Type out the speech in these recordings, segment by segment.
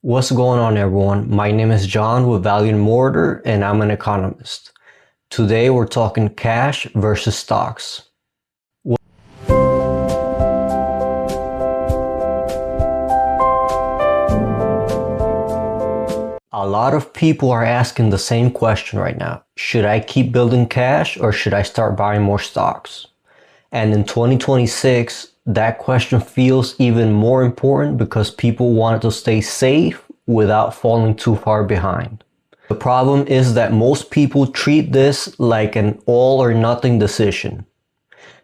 What's going on, everyone? My name is John with Value and Mortar, and I'm an economist. Today we're talking cash versus stocks. A lot of people are asking the same question right now. Should I keep building cash or should I start buying more stocks? And in 2026, that question feels even more important because people want to stay safe without falling too far behind. The problem is that most people treat this like an all or nothing decision.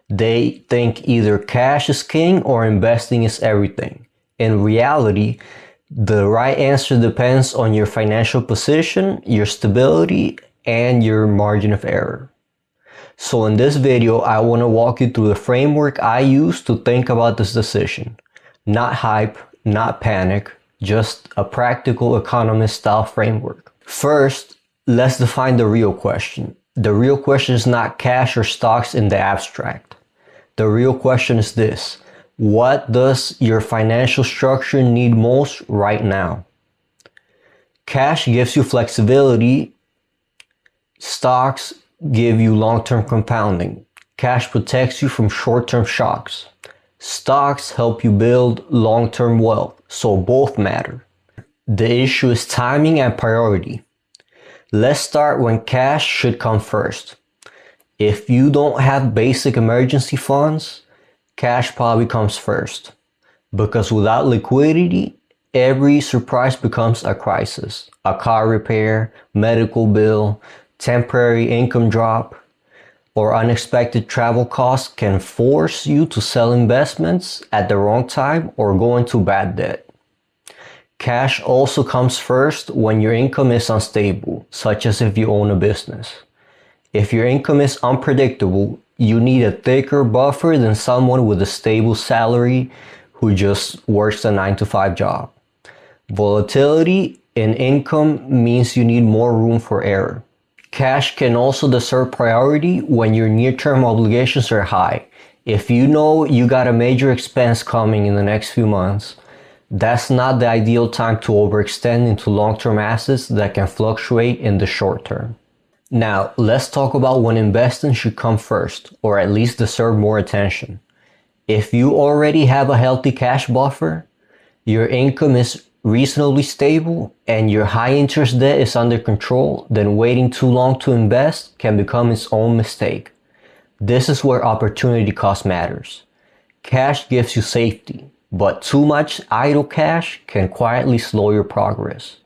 They think either cash is king or investing is everything. In reality, the right answer depends on your financial position, your stability, and your margin of error. So in this video, I want to walk you through the framework I use to think about this decision. Not hype, not panic, just a practical economist style framework. First, let's define the real question. The real question is not cash or stocks in the abstract. The real question is this: what does your financial structure need most right now? Cash gives you flexibility. Stocks give you long-term compounding. Cash protects you from short-term shocks. Stocks help you build long-term wealth, so both matter. The issue is timing and priority. Let's start when cash should come first. If you don't have basic emergency funds, cash probably comes first. Because without liquidity, every surprise becomes a crisis. A car repair, medical bill, temporary income drop, or unexpected travel costs can force you to sell investments at the wrong time or go into bad debt. Cash also comes first when your income is unstable, such as if you own a business. If your income is unpredictable, you need a thicker buffer than someone with a stable salary who just works a 9-to-5 job. Volatility in income means you need more room for error. Cash can also deserve priority when your near-term obligations are high. If you know you got a major expense coming in the next few months, that's not the ideal time to overextend into long-term assets that can fluctuate in the short term. Now, let's talk about when investing should come first, or at least deserve more attention. If you already have a healthy cash buffer, your income is reasonably stable, and your high interest debt is under control, then waiting too long to invest can become its own mistake. This is where opportunity cost matters. Cash gives you safety, but too much idle cash can quietly slow your progress.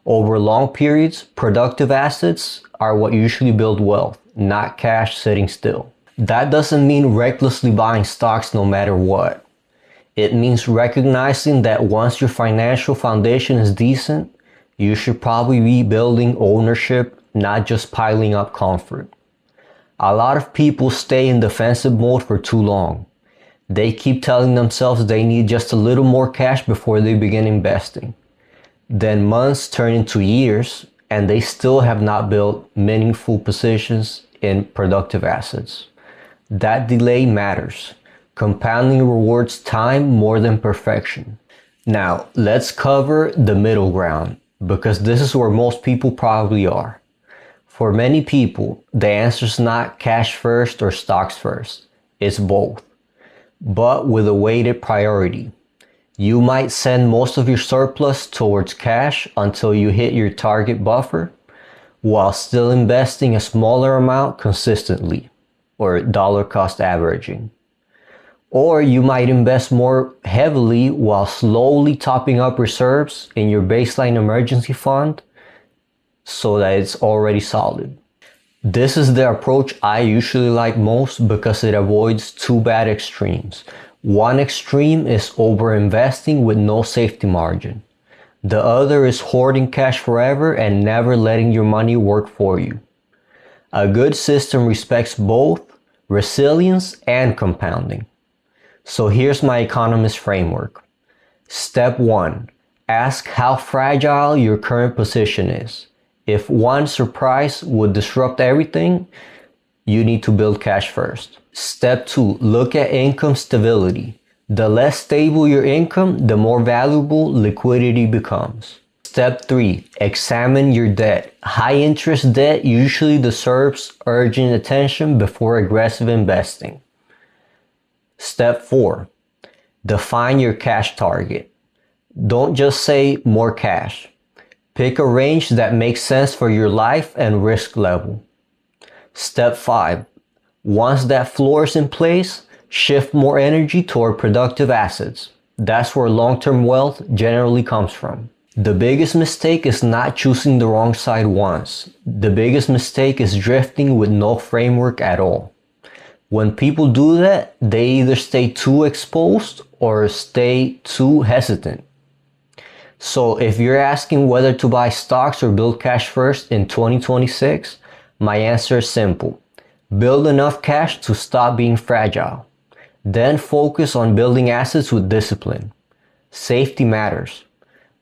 Over long periods, productive assets are what usually build wealth, not cash sitting still. That doesn't mean recklessly buying stocks no matter what. It means recognizing that once your financial foundation is decent, you should probably be building ownership, not just piling up comfort. A lot of people stay in defensive mode for too long. They keep telling themselves they need just a little more cash before they begin investing. Then months turn into years, and they still have not built meaningful positions in productive assets. That delay matters. Compounding rewards time more than perfection. Now, let's cover the middle ground, because this is where most people probably are. For many people, the answer is not cash first or stocks first. It's both, but with a weighted priority. You might send most of your surplus towards cash until you hit your target buffer, while still investing a smaller amount consistently, or dollar cost averaging. Or you might invest more heavily while slowly topping up reserves in your baseline emergency fund so that it's already solid. This is the approach I usually like most because it avoids two bad extremes. One extreme is overinvesting with no safety margin. The other is hoarding cash forever and never letting your money work for you. A good system respects both resilience and compounding. So here's my economist framework. Step 1. Ask how fragile your current position is. If one surprise would disrupt everything, you need to build cash first. Step 2. Look at income stability. The less stable your income, the more valuable liquidity becomes. Step 3. Examine your debt. High interest debt usually deserves urgent attention before aggressive investing. Step 4. Define your cash target. Don't just say more cash. Pick a range that makes sense for your life and risk level. Step 5. Once that floor is in place, shift more energy toward productive assets. That's where long-term wealth generally comes from. The biggest mistake is not choosing the wrong side once. The biggest mistake is drifting with no framework at all. When people do that, they either stay too exposed or stay too hesitant. So if you're asking whether to buy stocks or build cash first in 2026, my answer is simple. Build enough cash to stop being fragile. Then focus on building assets with discipline. Safety matters,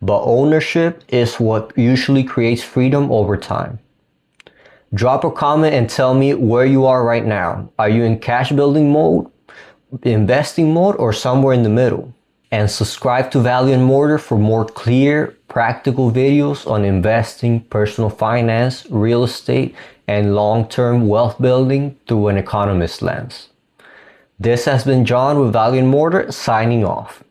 but ownership is what usually creates freedom over time. Drop a comment and tell me where you are right now. Are you in cash building mode, investing mode, or somewhere in the middle? And subscribe to Value and Mortar for more clear, practical videos on investing, personal finance, real estate, and long-term wealth building through an economist lens. This has been John with Value and Mortar signing off.